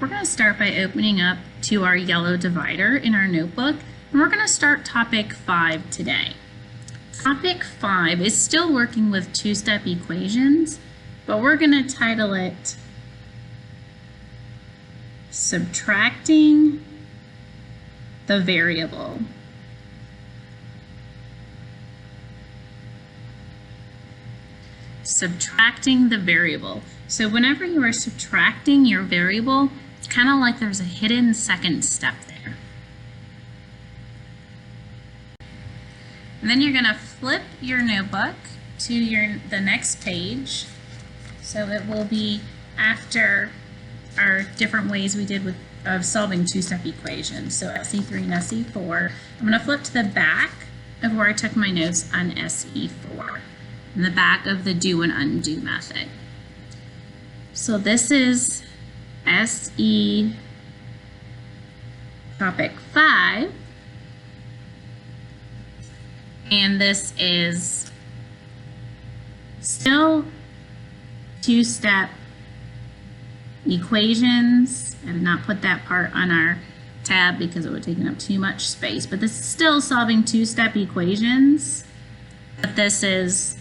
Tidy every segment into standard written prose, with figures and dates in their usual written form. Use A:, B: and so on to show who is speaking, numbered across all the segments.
A: we're going to start by opening up to our yellow divider in our notebook, and we're going to start topic 5 today. Topic 5 is still working with two-step equations, but we're going to title it Subtracting the Variable. Subtracting the variable. So whenever you are subtracting your variable, it's kind of like there's a hidden second step there. And then you're going to flip your notebook to the next page. So it will be after our different ways we did of solving two-step equations. So SE3 and SE4. I'm going to flip to the back of where I took my notes on SE4. In the back of the do and undo method. So this is SE topic 5, and this is still two-step equations. I did not put that part on our tab because it would take up too much space, but this is still solving two-step equations, but this is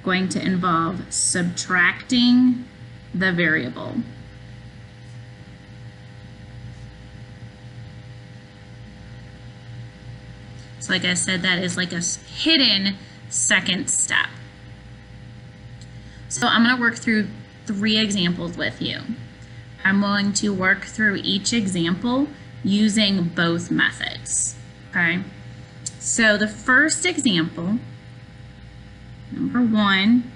A: going to involve subtracting the variable. So like I said, that is like a hidden second step. So I'm going to work through 3 examples with you. I'm going to work through each example using both methods. Okay. So the first example, number 1,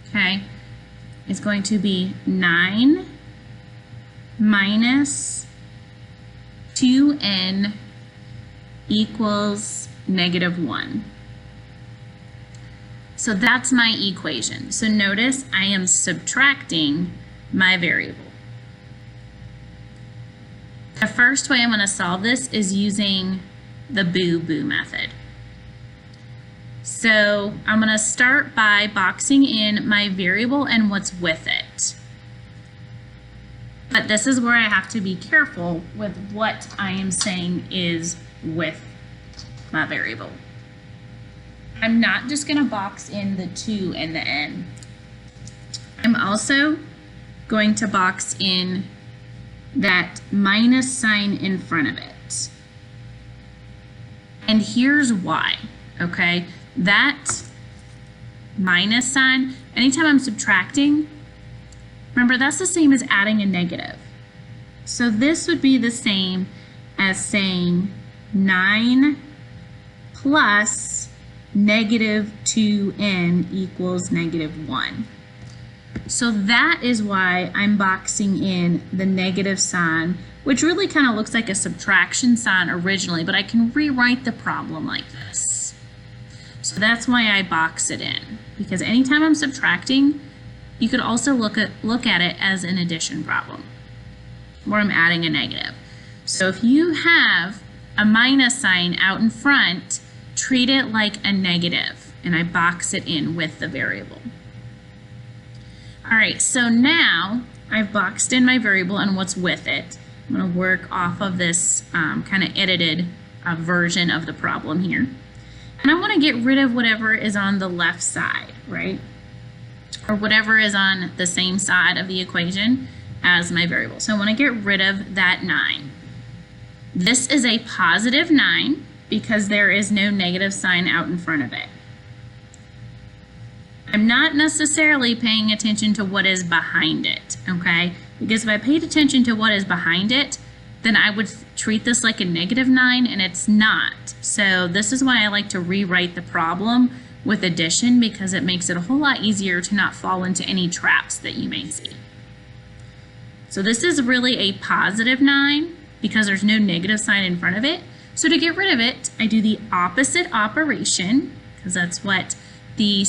A: okay, is going to be 9 minus 2n equals -1. So that's my equation. So notice I am subtracting my variable. The first way I'm going to solve this is using the boo-boo method. So I'm going to start by boxing in my variable and what's with it. But this is where I have to be careful with what I am saying is with my variable. I'm not just going to box in the 2 and the n. I'm also going to box in that minus sign in front of it. And here's why, okay? That minus sign, anytime I'm subtracting, remember that's the same as adding a negative. So this would be the same as saying 9 plus -2n equals -1. So that is why I'm boxing in the negative sign, which really kind of looks like a subtraction sign originally, but I can rewrite the problem like this. So that's why I box it in, because anytime I'm subtracting, you could also look at it as an addition problem, where I'm adding a negative. So if you have a minus sign out in front, treat it like a negative, and I box it in with the variable. All right, so now I've boxed in my variable and what's with it. I'm going to work off of this kind of edited version of the problem here. And I want to get rid of whatever is on the left side, right? Or whatever is on the same side of the equation as my variable. So I want to get rid of that 9. This is a positive 9 because there is no negative sign out in front of it. I'm not necessarily paying attention to what is behind it, okay? Because if I paid attention to what is behind it, then I would treat this like a -9, and it's not. So this is why I like to rewrite the problem with addition, because it makes it a whole lot easier to not fall into any traps that you may see. So this is really a positive 9 because there's no negative sign in front of it. So to get rid of it, I do the opposite operation, because that's what the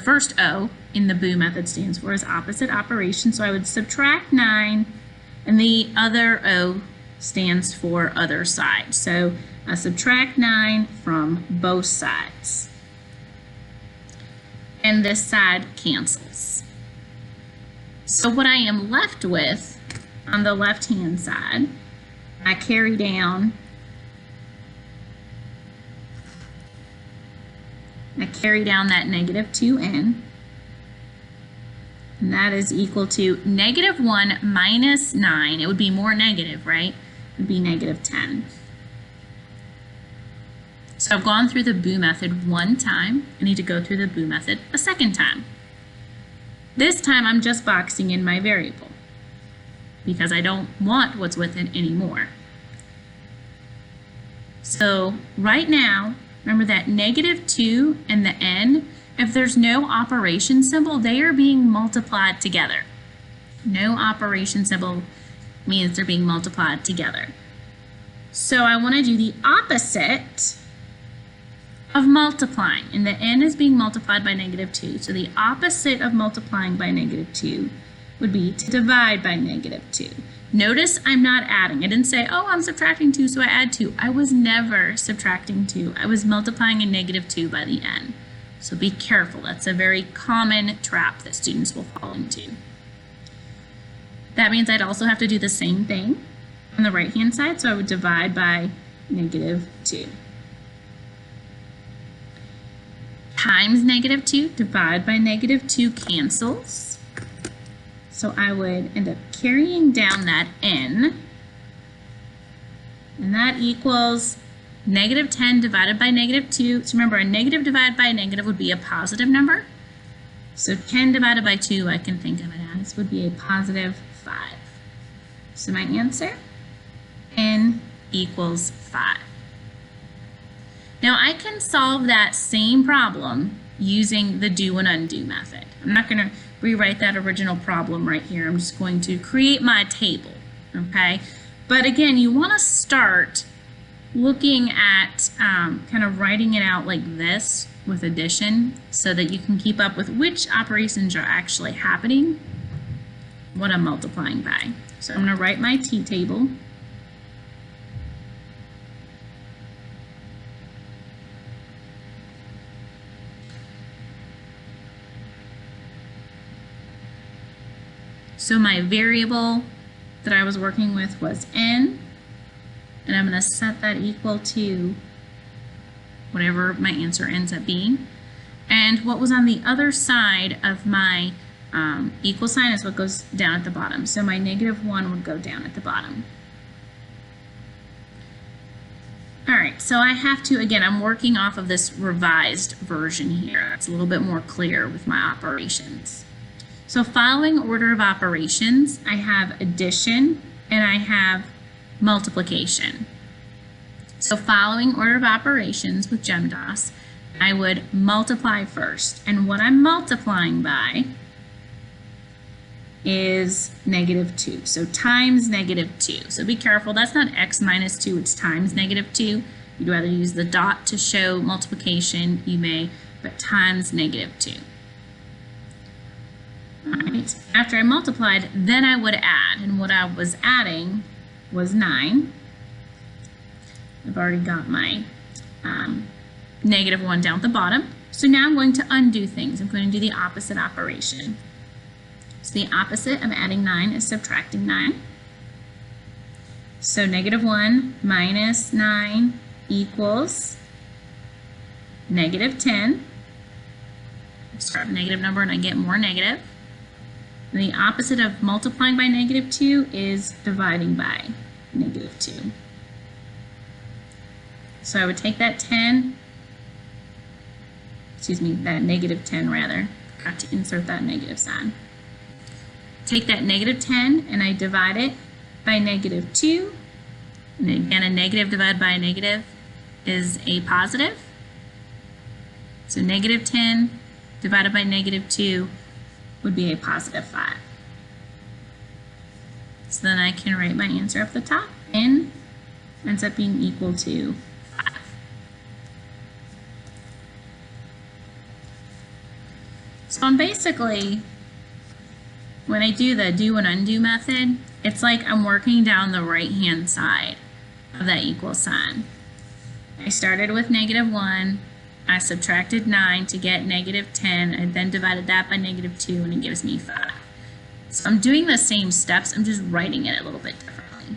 A: first O in the boo method stands for, is opposite operation. So I would subtract 9, and the other O stands for other side. So I subtract 9 from both sides. And this side cancels. So what I am left with on the left-hand side, I carry down that negative 2n, and that is equal to negative 1 minus 9. It would be more negative, right? It would be negative 10. So I've gone through the BOO method one time. I need to go through the BOO method a second time. This time I'm just boxing in my variable because I don't want what's with it anymore. So right now, remember that negative 2 and the n, if there's no operation symbol, they are being multiplied together. No operation symbol means they're being multiplied together. So I want to do the opposite of multiplying, and the n is being multiplied by negative 2. So the opposite of multiplying by negative 2 would be to divide by negative 2. Notice I'm not adding. I didn't say, oh, I'm subtracting 2, so I add 2. I was never subtracting 2. I was multiplying a negative 2 by the n. So be careful. That's a very common trap that students will fall into. That means I'd also have to do the same thing on the right-hand side, so I would divide by negative 2. Times negative 2, divide by negative 2 cancels. So I would end up carrying down that n, and that equals negative 10 divided by negative 2. So remember, a negative divided by a negative would be a positive number. So 10 divided by 2, I can think of it as, would be a positive 5. So my answer, n equals 5. Now I can solve that same problem using the do and undo method. I'm not going to rewrite that original problem right here. I'm just going to create my table, okay? But again, you want to start looking at kind of writing it out like this with addition so that you can keep up with which operations are actually happening, what I'm multiplying by. So I'm going to write my t-table. So my variable that I was working with was n, and I'm going to set that equal to whatever my answer ends up being. And what was on the other side of my equal sign is what goes down at the bottom. So my negative 1 would go down at the bottom. All right, so I have to, again, I'm working off of this revised version here. It's a little bit more clear with my operations. So following order of operations, I have addition and I have multiplication. So following order of operations with GEMDAS, I would multiply first. And what I'm multiplying by is negative 2. So times negative 2. So be careful, that's not x minus 2, it's times negative 2. You'd rather use the dot to show multiplication, you may, but times negative 2. All right. After I multiplied, then I would add, and what I was adding was 9. I've already got my negative 1 down at the bottom. So now I'm going to undo things. I'm going to do the opposite operation. So the opposite of adding 9 is subtracting 9. So negative 1 minus 9 equals negative 10. I start with a negative number and I get more negative. And the opposite of multiplying by negative 2 is dividing by negative 2. So I would take that 10, that negative 10 rather. I have to insert that negative sign. Take that negative 10 and I divide it by negative 2. And again, a negative divided by a negative is a positive. So negative 10 divided by negative 2 would be a positive 5. So then I can write my answer up the top. N ends up being equal to 5. So I'm basically, when I do the do and undo method, it's like I'm working down the right-hand side of that equal sign. I started with negative 1. I subtracted 9 to get negative 10. I then divided that by negative 2, and it gives me 5. So I'm doing the same steps, I'm just writing it a little bit differently.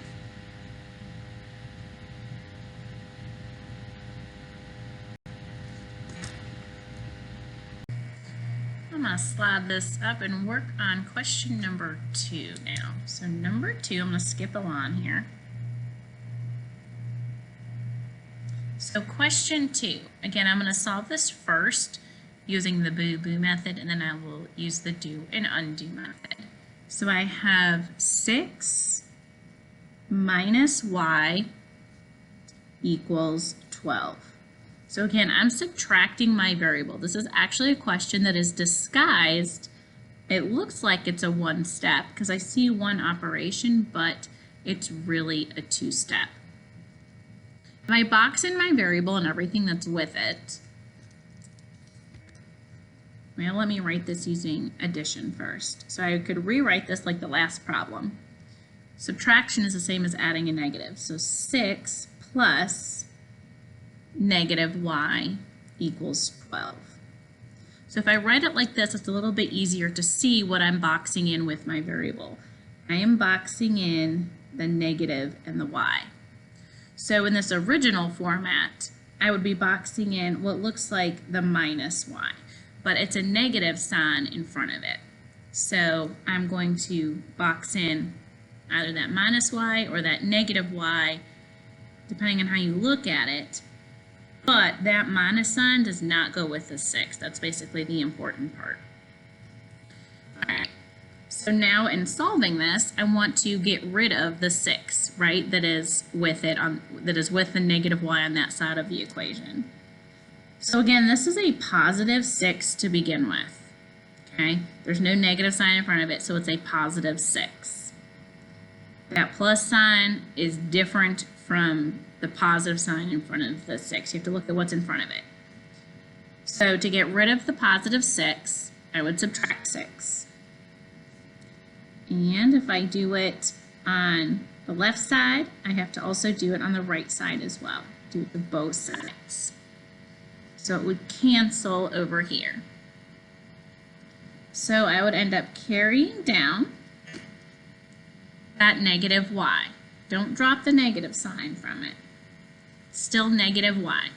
A: I'm going to slide this up and work on question number 2 now. So number 2, I'm going to skip along here. So question 2, again, I'm going to solve this first using the boo-boo method, and then I will use the do and undo method. So I have 6 minus y equals 12. So again, I'm subtracting my variable. This is actually a question that is disguised. It looks like it's a one-step because I see one operation, but it's really a two-step. If I box in my variable and everything that's with it, well, let me write this using addition first. So I could rewrite this like the last problem. Subtraction is the same as adding a negative. So 6 plus negative y equals 12. So if I write it like this, it's a little bit easier to see what I'm boxing in with my variable. I am boxing in the negative and the y. So in this original format, I would be boxing in what looks like the minus y, but it's a negative sign in front of it. So I'm going to box in either that minus y or that negative y, depending on how you look at it. But that minus sign does not go with the 6. That's basically the important part. All right. So now in solving this, I want to get rid of the 6, right? That is with the negative y on that side of the equation. So again, this is a positive 6 to begin with. Okay? There's no negative sign in front of it, so it's a positive 6. That plus sign is different from the positive sign in front of the 6. You have to look at what's in front of it. So to get rid of the positive 6, I would subtract 6. And if I do it on the left side, I have to also do it on the right side as well. Do it to both sides. So it would cancel over here. So I would end up carrying down that negative y. Don't drop the negative sign from it. Still negative y.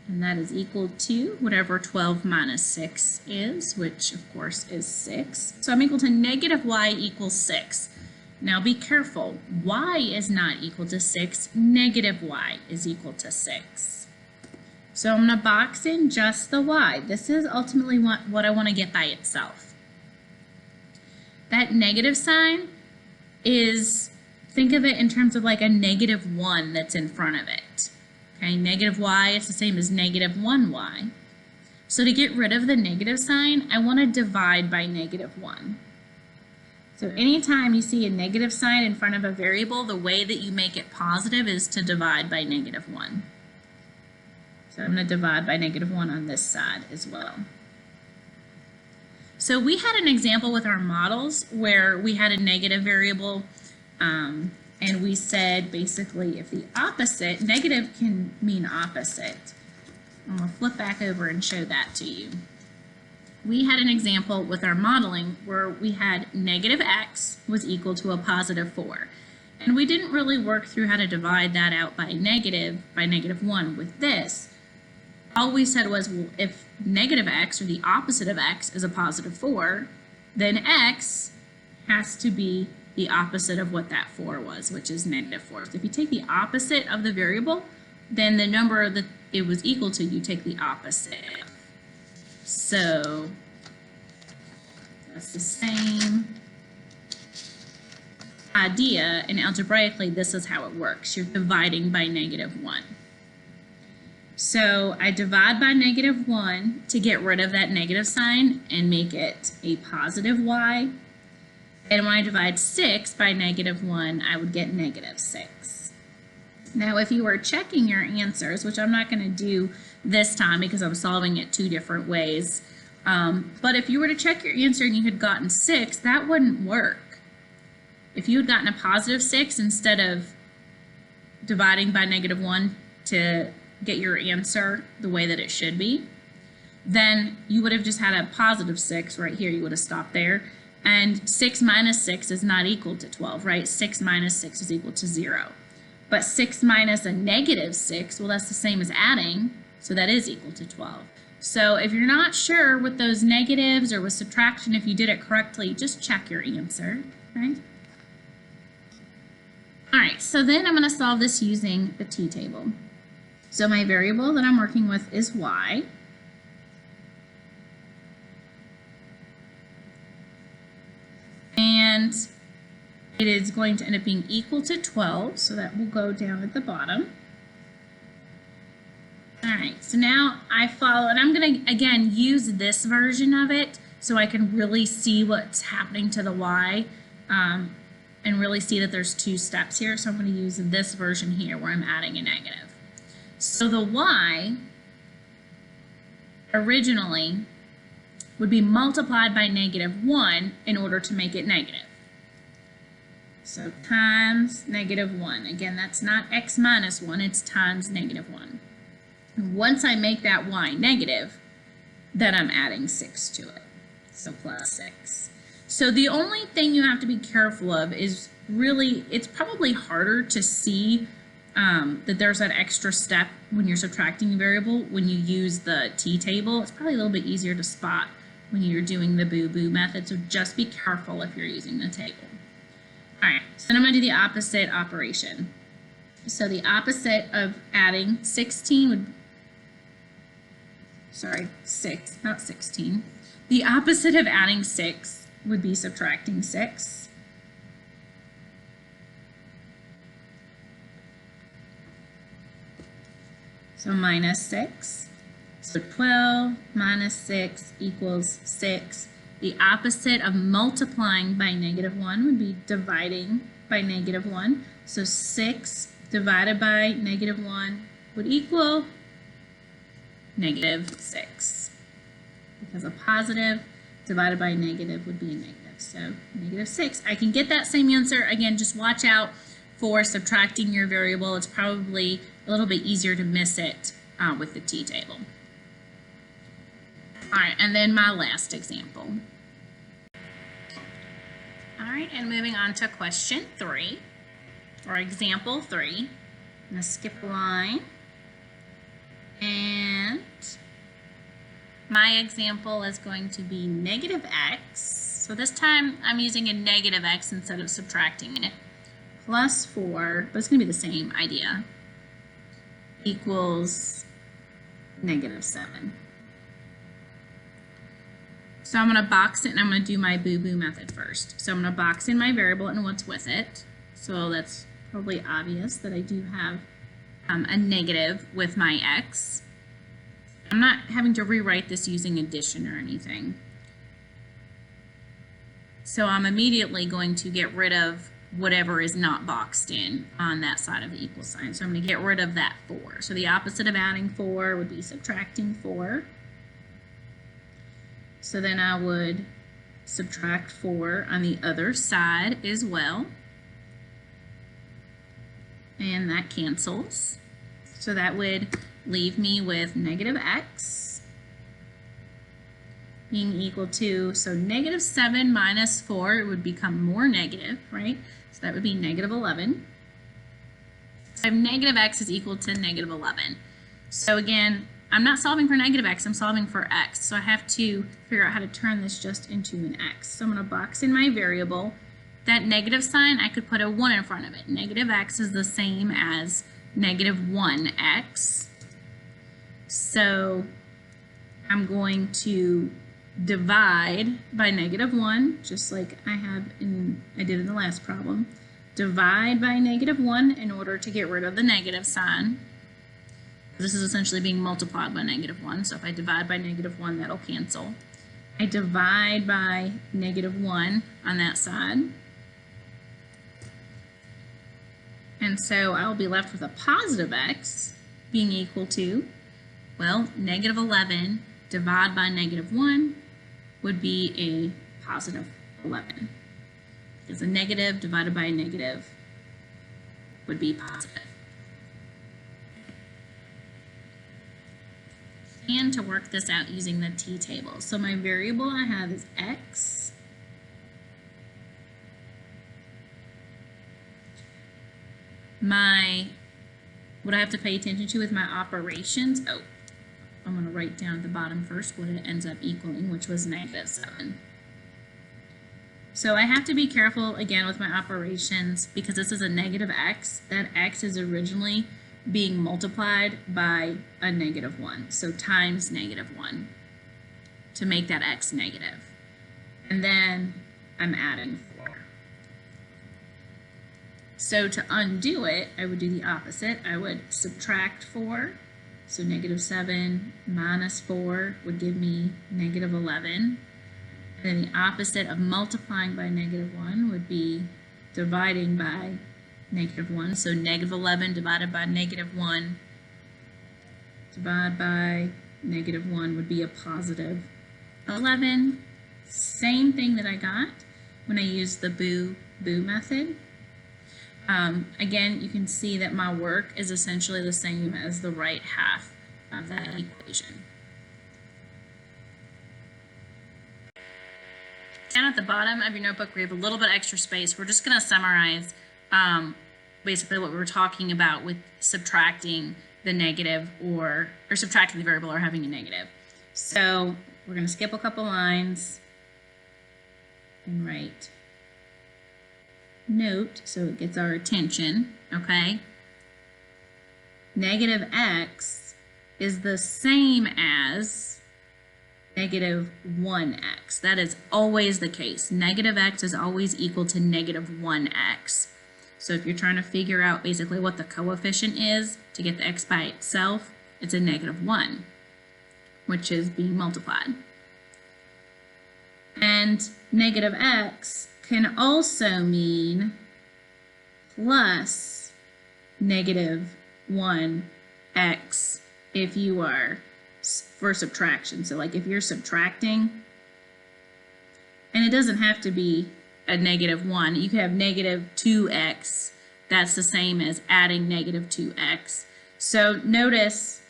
A: And that is equal to whatever 12 minus 6 is, which of course is 6. So I'm equal to negative y equals 6. Now be careful. Y is not equal to 6. Negative y is equal to 6. So I'm going to box in just the y. This is ultimately what I want to get by itself. That negative sign is, think of it in terms of like a negative 1 that's in front of it. Okay, negative y is the same as negative 1y. So to get rid of the negative sign, I want to divide by negative 1. So anytime you see a negative sign in front of a variable, the way that you make it positive is to divide by negative 1. So I'm going to divide by negative 1 on this side as well. So we had an example with our models where we had a negative variable, and we said basically if the opposite, negative can mean opposite. I'm going to flip back over and show that to you. We had an example with our modeling where we had negative x was equal to a positive 4. And we didn't really work through how to divide that out by negative 1 with this. All we said was, well, if negative x, or the opposite of x, is a positive 4, then x has to be the opposite of what that 4 was, which is negative 4. So if you take the opposite of the variable, then the number that it was equal to, you take the opposite. So that's the same idea, and algebraically this is how it works. You're dividing by negative 1. So I divide by negative 1 to get rid of that negative sign and make it a positive y. And when I divide 6 by negative 1, I would get negative 6. Now if you were checking your answers, which I'm not going to do this time because I'm solving it 2 different ways, but if you were to check your answer and you had gotten 6, that wouldn't work. If you had gotten a positive 6 instead of dividing by negative 1 to get your answer the way that it should be, then you would have just had a positive 6 right here. You would have stopped there, And 6 minus 6 is not equal to 12, right? 6 minus 6 is equal to 0. But 6 minus a negative 6, well, that's the same as adding, so that is equal to 12. So if you're not sure with those negatives or with subtraction, if you did it correctly, just check your answer, right? All right, so then I'm going to solve this using the t-table. So my variable that I'm working with is y. And it is going to end up being equal to 12, so that will go down at the bottom. All right, so now I follow, and I'm going to, again, use this version of it so I can really see what's happening to the y and really see that there's two steps here. So I'm going to use this version here where I'm adding a negative. So the y originally would be multiplied by -1 in order to make it negative. So times -1. Again, that's not x minus 1, it's times -1. Once I make that y negative, then I'm adding 6 to it. So plus 6. So the only thing you have to be careful of is really, it's probably harder to see that there's that extra step when you're subtracting a variable when you use the t-table. It's probably a little bit easier to spot when you're doing the boo-boo method, so just be careful if you're using the table. All right, so then I'm going to do the opposite operation. So the opposite of adding 16 would, sorry, 6, not 16. The opposite of adding 6 would be subtracting 6. So minus 6. So 12 minus 6 equals 6. The opposite of multiplying by -1 would be dividing by -1. So 6 divided by -1 would equal -6. Because a positive divided by a negative would be a negative. So -6. I can get that same answer. Again, just watch out for subtracting your variable. It's probably a little bit easier to miss it with the t-table. All right, and then my last example. All right, and moving on to question 3, or example 3. I'm going to skip a line. And my example is going to be -x. So this time I'm using a -x instead of subtracting it. Plus 4, but it's going to be the same idea, equals -7. So I'm going to box it, and I'm going to do my boo-boo method first. So I'm going to box in my variable and what's with it. So that's probably obvious that I do have a negative with my x. I'm not having to rewrite this using addition or anything. So I'm immediately going to get rid of whatever is not boxed in on that side of the equal sign. So I'm going to get rid of that 4. So the opposite of adding 4 would be subtracting 4. So then I would subtract 4 on the other side as well. And that cancels. So that would leave me with -x being equal to, so -7 minus 4, it would become more negative, right? So that would be -11. So I have -x is equal to -11. So again, I'm not solving for -x, I'm solving for x. So I have to figure out how to turn this just into an x. So I'm going to box in my variable. That negative sign, I could put a 1 in front of it. -x is the same as -1x. So I'm going to divide by -1, just like I did in the last problem. Divide by -1 in order to get rid of the negative sign. This is essentially being multiplied by -1, so if I divide by -1, that'll cancel. I divide by -1 on that side. And so I'll be left with a positive x being equal to, well, -11 divided by -1 would be a positive 11. Because a negative divided by a negative would be positive. And to work this out using the t-table. So my variable I have is x. what I have to pay attention to with my operations. Oh, I'm going to write down at the bottom first what it ends up equaling, which was -7. So I have to be careful again with my operations because this is a negative x. That x is originally being multiplied by a -1, so times -1 to make that x negative. And then I'm adding 4. So to undo it, I would do the opposite. I would subtract 4. So -7 minus 4 would give me -11. And then the opposite of multiplying by -1 would be dividing by -1. So -11 divided by -1 divided by -1 would be a positive 11. Same thing that I got when I used the boo method. Again, you can see that my work is essentially the same as the right half of that equation. Down at the bottom of your notebook, we have a little bit extra space. We're just going to summarize basically what we were talking about with subtracting the negative or subtracting the variable or having a negative. So we're going to skip a couple lines and write note so it gets our attention, okay? Negative x is the same as negative 1x. That is always the case. Negative x is always equal to negative 1x. So if you're trying to figure out basically what the coefficient is to get the x by itself, it's a -1, which is being multiplied. And negative x can also mean plus -1x if you are for subtraction. So like if you're subtracting, and it doesn't have to be a -1, you could have -2x. That's the same as adding -2x. So notice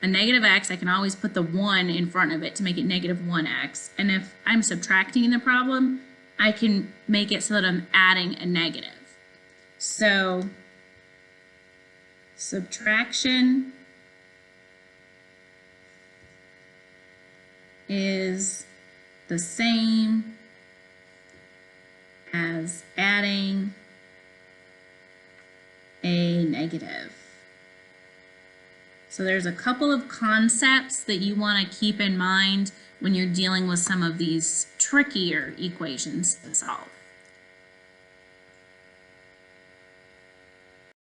A: a negative x, I can always put the 1 in front of it to make it -1x. And if I'm subtracting in the problem, I can make it so that I'm adding a negative. So subtraction is the same as adding a negative. So there's a couple of concepts that you want to keep in mind when you're dealing with some of these trickier equations to solve.